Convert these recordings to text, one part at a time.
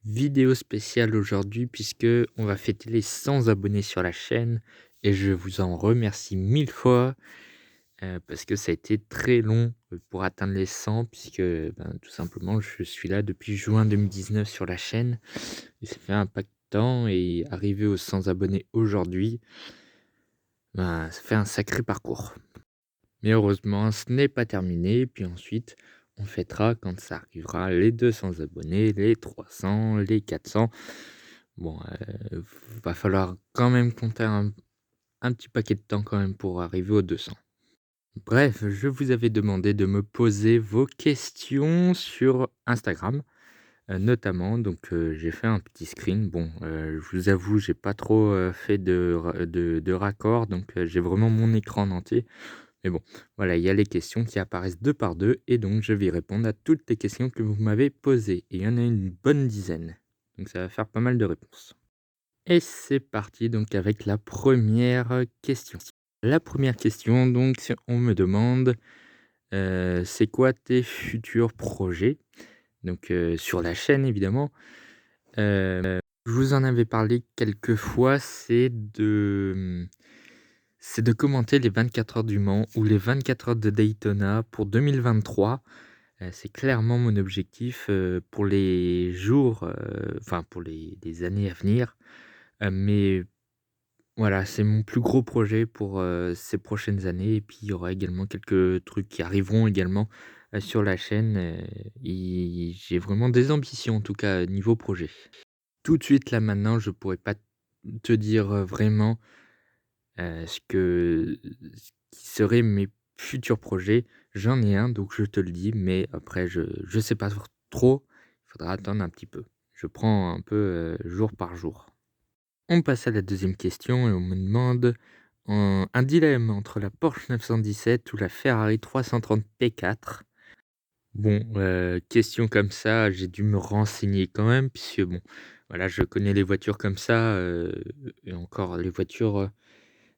Vidéo spéciale aujourd'hui puisque on va fêter les 100 abonnés sur la chaîne et je vous en remercie 1000 fois, parce que ça a été très long, pour atteindre les 100 puisque, tout simplement je suis là depuis juin 2019 sur la chaîne et ça fait un paquet de temps et arriver aux 100 abonnés aujourd'hui, ça fait un sacré parcours. Mais heureusement, ce n'est pas terminé. Puis ensuite, on fêtera quand ça arrivera les 200 abonnés, les 300, les 400. Bon, va falloir quand même compter un petit paquet de temps quand même pour arriver aux 200. Bref, je vous avais demandé de me poser vos questions sur Instagram, notamment. Donc, j'ai fait un petit screen. Bon, je vous avoue, j'ai pas trop fait de raccord, donc j'ai vraiment mon écran en entier. Mais bon, voilà, il y a les questions qui apparaissent 2 par 2 et donc je vais répondre à toutes les questions que vous m'avez posées et il y en a une bonne dizaine. Donc ça va faire pas mal de réponses. Et c'est parti donc avec la première question. La première question donc, on me demande, c'est quoi tes futurs projets? Donc, sur la chaîne évidemment. Je vous en avais parlé quelques fois, c'est de commenter les 24 heures du Mans ou les 24 heures de Daytona pour 2023. C'est clairement mon objectif, pour les jours, enfin pour les années à venir. Mais voilà, c'est mon plus gros projet pour, ces prochaines années et puis il y aura également quelques trucs qui arriveront également, sur la chaîne, et j'ai vraiment des ambitions en tout cas, niveau projet. Tout de suite là maintenant, je pourrais pas te dire, vraiment ce qui serait mes futurs projets. J'en ai un, donc je te le dis, mais après je sais pas trop, il faudra attendre un petit peu. Je prends un peu, jour par jour. On passe à la deuxième question et on me demande, un dilemme entre la Porsche 917 ou la Ferrari 330 P4. Bon, question comme ça, j'ai dû me renseigner quand même puisque bon, voilà, je connais les voitures comme ça, et encore les voitures,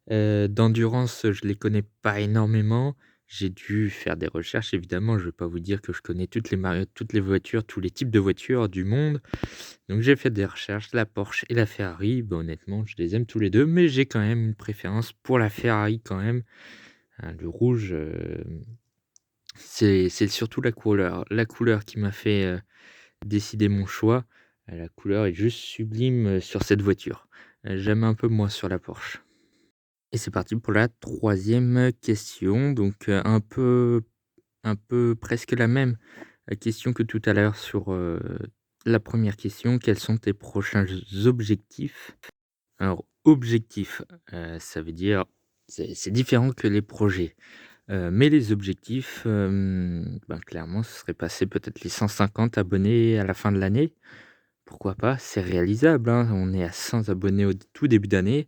d'endurance, je les connais pas énormément. J'ai dû faire des recherches évidemment, je vais pas vous dire que je connais toutes les voitures, tous les types de voitures du monde. Donc j'ai fait des recherches, la Porsche et la Ferrari, bah, honnêtement, je les aime tous les 2, mais j'ai quand même une préférence pour la Ferrari quand même. Le rouge, c'est surtout la couleur. La couleur qui m'a fait, décider mon choix. La couleur est juste sublime, sur cette voiture. J'aime un peu moins sur la Porsche. Et c'est parti pour la troisième question, donc un peu presque la même, question que tout à l'heure sur, la première question. Quels sont tes prochains objectifs? Alors objectif, ça veut dire c'est différent que les projets, mais les objectifs, clairement ce serait passer peut-être les 150 abonnés à la fin de l'année. Pourquoi pas? C'est réalisable, hein, on est à 100 abonnés au tout début d'année.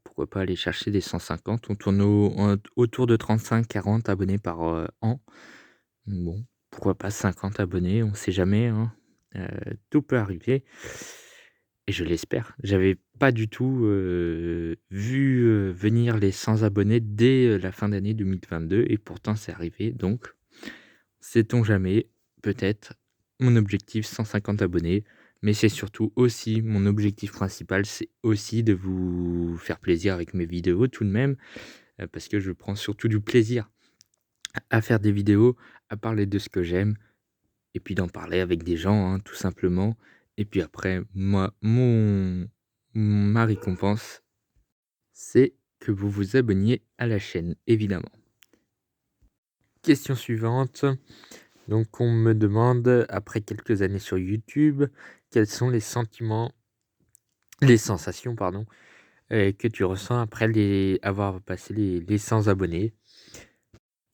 Pourquoi pas aller chercher des 150? On tourne autour de 35-40 abonnés par, an. Bon, pourquoi pas 50 abonnés? On sait jamais, hein. Tout peut arriver et je l'espère. J'avais pas du tout, vu, venir les 100 abonnés dès, la fin d'année 2022 et pourtant c'est arrivé donc sait-on jamais, peut-être. Mon objectif 150 abonnés, mais c'est surtout aussi mon objectif principal, c'est aussi de vous faire plaisir avec mes vidéos tout de même, parce que je prends surtout du plaisir à faire des vidéos, à parler de ce que j'aime et puis d'en parler avec des gens, hein, tout simplement. Et puis après, moi, ma récompense, c'est que vous vous abonniez à la chaîne, évidemment. Question suivante. Donc on me demande, après quelques années sur YouTube, quels sont les sensations, pardon, que tu ressens après avoir passé les 100 abonnés?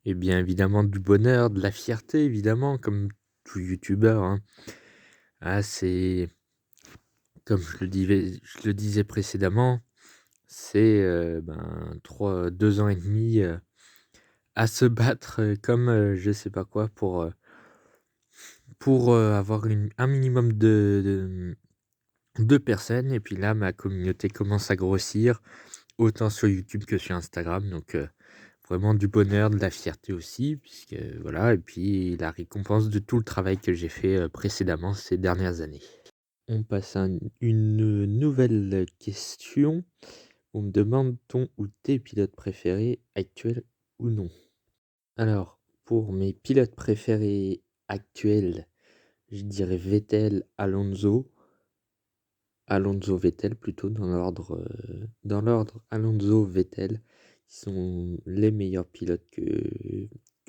Et bien évidemment du bonheur, de la fierté évidemment, comme tout youtubeur, hein. Ah c'est comme je le disais précédemment, c'est, 2 ans et demi à se battre, comme, je sais pas quoi pour, avoir un minimum de personnes et puis là, ma communauté commence à grossir, autant sur YouTube que sur Instagram donc vraiment du bonheur, de la fierté aussi puisque voilà et puis la récompense de tout le travail que j'ai fait, précédemment ces dernières années. On passe à une nouvelle question. On me demande ton ou tes pilotes préférés, actuels ou non. Alors, pour mes pilotes préférés actuels, je dirais Vettel, Alonso. Alonso, Vettel plutôt dans l'ordre Alonso, Vettel, qui sont les meilleurs pilotes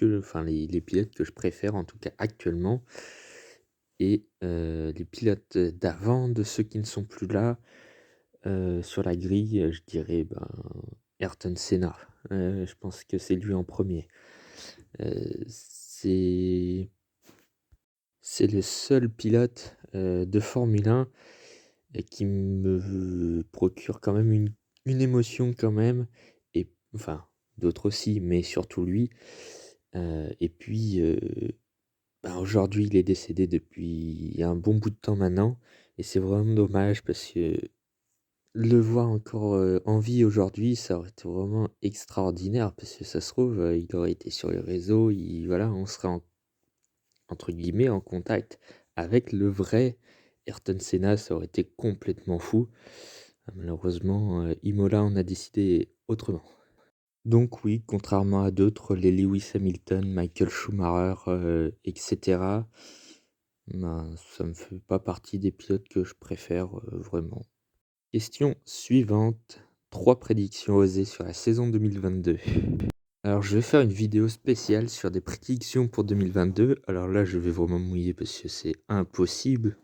enfin les pilotes que je préfère en tout cas actuellement. Et les pilotes d'avant, de ceux qui ne sont plus là, sur la grille, je dirais Ayrton Senna. Je pense que c'est lui en premier. C'est le seul pilote de Formule 1 qui me procure quand même une émotion quand même, et enfin d'autres aussi, mais surtout lui. Et puis aujourd'hui il est décédé depuis un bon bout de temps maintenant, et c'est vraiment dommage parce que le voir encore en vie aujourd'hui, ça aurait été vraiment extraordinaire, parce que ça se trouve, il aurait été sur les réseaux, voilà, on serait entre guillemets en contact avec le vrai Ayrton Senna, ça aurait été complètement fou. Malheureusement, Imola en a décidé autrement. Donc oui, contrairement à d'autres, les Lewis Hamilton, Michael Schumacher, etc., ça me fait pas partie des pilotes que je préfère vraiment. Question suivante. 3 prédictions osées sur la saison 2022. Alors je vais faire une vidéo spéciale sur des prédictions pour 2022. Alors là, je vais vraiment me mouiller parce que c'est impossible.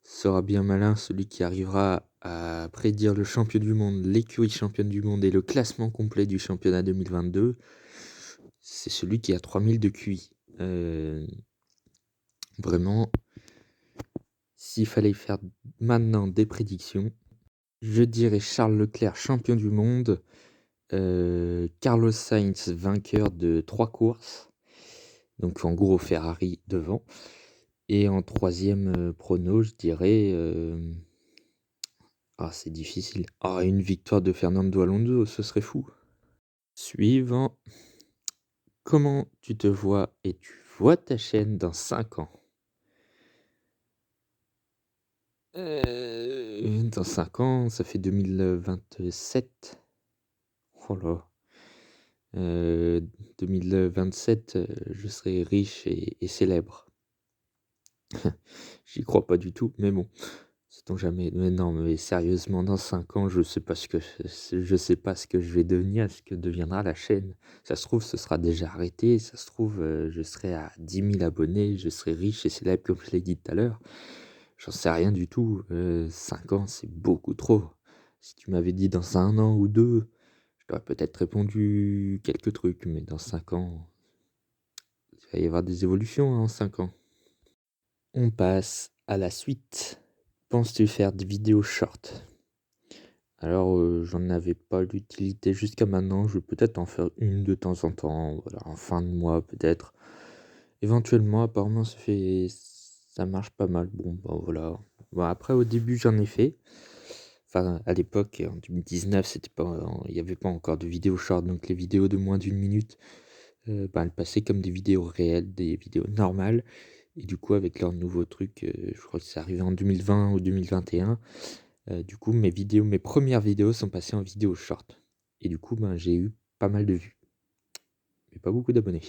Sera bien malin celui qui arrivera à prédire le champion du monde, l'écurie championne du monde et le classement complet du championnat 2022. C'est celui qui a 3000 de QI. Vraiment, s'il fallait faire maintenant des prédictions, je dirais Charles Leclerc champion du monde, Carlos Sainz vainqueur de 3 courses, donc en gros Ferrari devant, et en troisième prono, je dirais... c'est difficile. Une victoire de Fernando Alonso, ce serait fou. Suivant. Comment tu te vois et tu vois ta chaîne dans 5 ans? Dans 5 ans, ça fait 2027. Oh là. 2027, je serai riche et célèbre. J'y crois pas du tout, mais bon, sait-on jamais. Mais non, mais sérieusement, dans 5 ans, je sais pas ce que je vais devenir, ce que deviendra la chaîne. Ça se trouve, ce sera déjà arrêté, ça se trouve, je serai à 10 000 abonnés, je serai riche et célèbre comme je l'ai dit tout à l'heure. J'en sais rien du tout. 5 ans, c'est beaucoup trop. Si tu m'avais dit dans 1 an ou 2, je t'aurais peut-être répondu quelques trucs, mais dans 5 ans, il va y avoir des évolutions en 5 ans. On passe à la suite. Penses-tu faire des vidéos short? Alors, j'en avais pas l'utilité jusqu'à maintenant. Je vais peut-être en faire une de temps en temps, voilà, en fin de mois peut-être. Éventuellement, apparemment, ça marche pas mal. Bon, voilà. Bon, après, au début, j'en ai fait. Enfin, à l'époque, en 2019, il n'y avait pas encore de vidéos short, donc les vidéos de moins d'une minute, elles passaient comme des vidéos réelles, des vidéos normales. Et du coup, avec leur nouveau truc, je crois que c'est arrivé en 2020 ou 2021. Du coup, mes premières vidéos sont passées en vidéo short. Et du coup, j'ai eu pas mal de vues, mais pas beaucoup d'abonnés.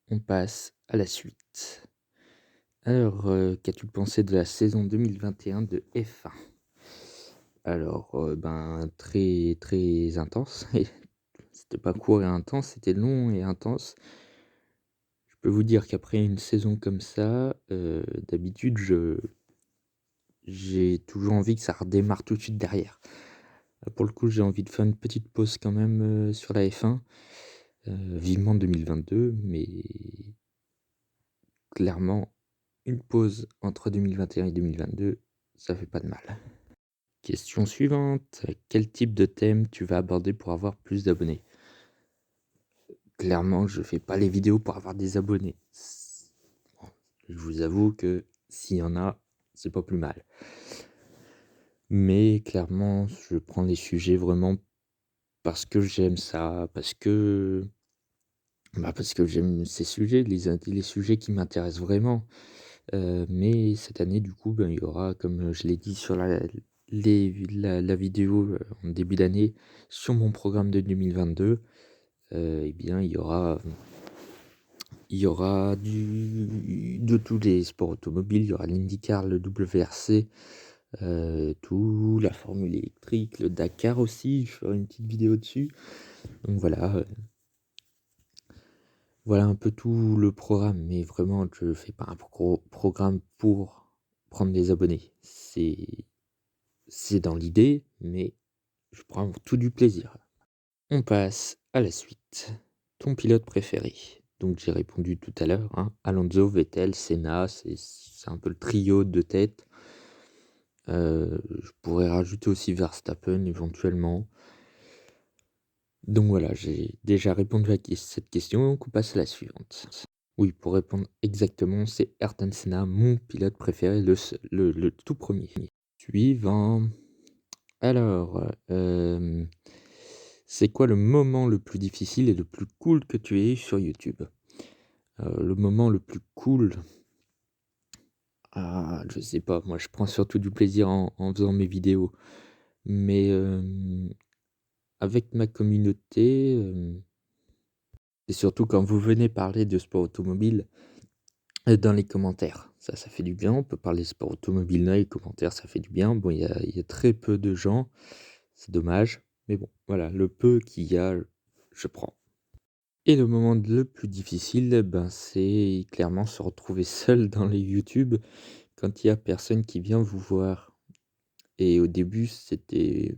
On passe à la suite. Alors, qu'as-tu pensé de la saison 2021 de F1? Alors, très, très intense. C'était pas court et intense, c'était long et intense. Je peux vous dire qu'après une saison comme ça, d'habitude, j'ai toujours envie que ça redémarre tout de suite derrière. Pour le coup, j'ai envie de faire une petite pause quand même sur la F1. Vivement 2022, mais clairement, une pause entre 2021 et 2022, ça fait pas de mal. Question suivante. Quel type de thème tu vas aborder pour avoir plus d'abonnés? Clairement, je fais pas les vidéos pour avoir des abonnés. Bon, je vous avoue que s'il y en a, c'est pas plus mal. Mais clairement, je prends les sujets vraiment parce que j'aime ça, parce que j'aime ces sujets, les sujets qui m'intéressent vraiment. Mais cette année, du coup, ben, il y aura, comme je l'ai dit sur la vidéo, en début d'année, sur mon programme de 2022, eh bien, il y aura de tous les sports automobiles. Il y aura l'IndyCar, le WRC, tout, la Formule électrique, le Dakar aussi. Je ferai une petite vidéo dessus. Donc voilà un peu tout le programme. Mais vraiment, je fais pas un programme pour prendre des abonnés. C'est dans l'idée, mais je prends avant tout du plaisir. On passe à la suite. Ton pilote préféré? Donc j'ai répondu tout à l'heure, hein, Alonso, Vettel, Senna, c'est un peu le trio de tête. Je pourrais rajouter aussi Verstappen éventuellement. Donc voilà, j'ai déjà répondu à cette question, donc on passe à la suivante. Oui, pour répondre exactement, c'est Ayrton Senna, mon pilote préféré, le tout premier. Suivant. Alors, c'est quoi le moment le plus difficile et le plus cool que tu aies eu sur YouTube? Le moment le plus cool, je sais pas, moi je prends surtout du plaisir en faisant mes vidéos. Mais, avec ma communauté, et surtout quand vous venez parler de sport automobile, dans les commentaires. Ça fait du bien, on peut parler sport automobile dans les commentaires, ça fait du bien. Bon, il y a très peu de gens, c'est dommage, mais bon, voilà, le peu qu'il y a, je prends. Et le moment le plus difficile, ben, c'est clairement se retrouver seul dans les YouTube quand il y a personne qui vient vous voir. Et au début, c'était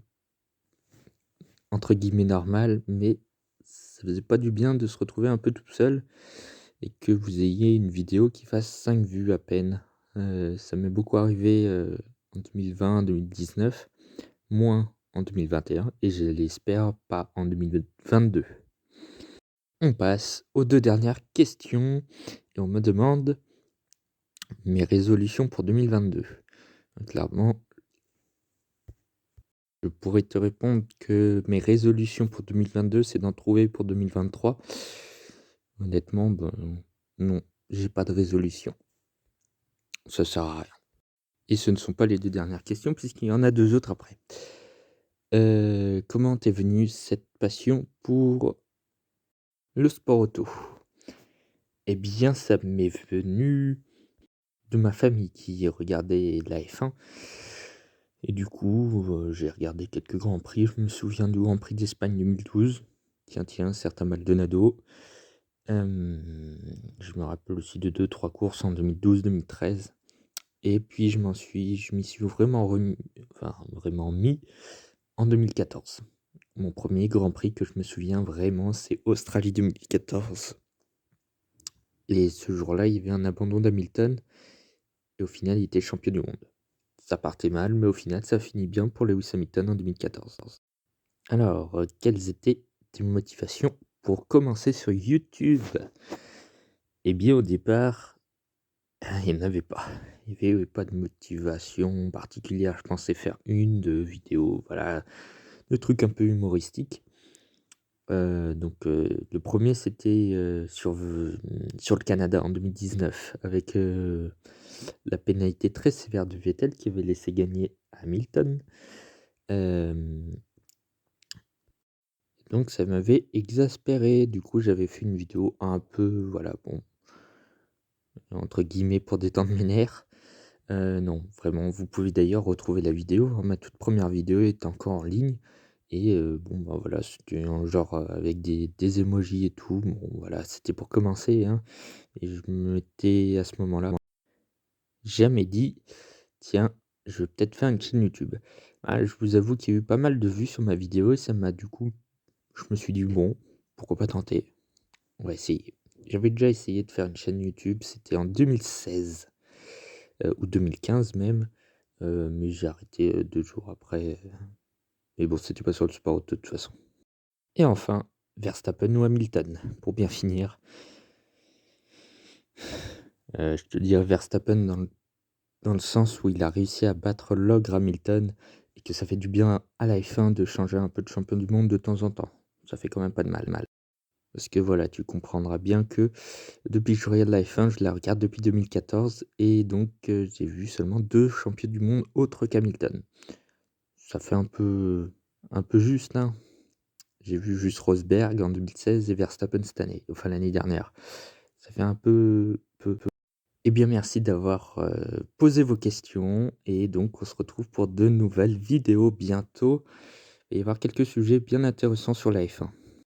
entre guillemets «normal», mais ça faisait pas du bien de se retrouver un peu tout seul et que vous ayez une vidéo qui fasse 5 vues à peine. Ça m'est beaucoup arrivé, en 2020-2019, moins en 2021 et je l'espère pas en 2022. On passe aux 2 dernières questions et on me demande mes résolutions pour 2022. Clairement, je pourrais te répondre que mes résolutions pour 2022, c'est d'en trouver pour 2023. Honnêtement, ben, non, j'ai pas de résolution. Ça sert à rien. Et ce ne sont pas les 2 dernières questions puisqu'il y en a 2 autres après. Comment t'es venue cette passion pour le sport auto? Eh bien, ça m'est venu de ma famille qui regardait la F1 et du coup, j'ai regardé quelques grands prix. Je me souviens du Grand Prix d'Espagne 2012. Tiens, certain Maldonado. Je me rappelle aussi de 2-3 courses en 2012-2013 et puis je m'y suis vraiment mis en 2014. Mon premier Grand Prix que je me souviens vraiment, c'est Australie 2014 et ce jour-là, il y avait un abandon d'Hamilton et au final, il était champion du monde. Ça partait mal, mais au final, ça finit bien pour Lewis Hamilton en 2014. Alors, quelles étaient tes motivations pour commencer sur YouTube? Eh bien, au départ, il n'y en avait pas. Il n'y avait pas de motivation particulière. Je pensais faire 1-2 vidéos, voilà, de trucs un peu humoristiques. Donc, le premier c'était, sur le Canada en 2019 avec, la pénalité très sévère de Vettel qui avait laissé gagner Hamilton. Donc ça m'avait exaspéré. Du coup, j'avais fait une vidéo un peu, voilà, bon, entre guillemets «pour détendre mes nerfs». Non, vraiment, vous pouvez d'ailleurs retrouver la vidéo, hein. Ma toute première vidéo est encore en ligne et bon, bah, voilà, c'était un genre, avec des emojis et tout. Bon, voilà, c'était pour commencer, hein et je m'étais à ce moment-là jamais dit: «Tiens, je vais peut-être faire une chaîne YouTube». Ah, je vous avoue qu'il y a eu pas mal de vues sur ma vidéo et ça m'a du coup je me suis dit: «Bon, pourquoi pas tenter? On va essayer». J'avais déjà essayé de faire une chaîne YouTube, c'était en 2016, ou 2015 même, mais j'ai arrêté, 2 jours après, mais bon, c'était pas sur le sport auto de toute façon. Et enfin, Verstappen ou Hamilton, pour bien finir. Je te dirais Verstappen dans le sens où il a réussi à battre l'ogre Hamilton et que ça fait du bien à la F1 de changer un peu de champion du monde de temps en temps. Ça fait quand même pas de mal. Parce que voilà, tu comprendras bien que depuis que je regarde la F1, je la regarde depuis 2014 et donc j'ai vu seulement 2 champions du monde autres qu'Hamilton. Ça fait un peu juste, hein. J'ai vu juste Rosberg en 2016 et Verstappen cette année, enfin l'année dernière. Ça fait un peu. Eh bien merci d'avoir, posé vos questions et donc on se retrouve pour de nouvelles vidéos bientôt. Il va y avoir quelques sujets bien intéressants sur la F1.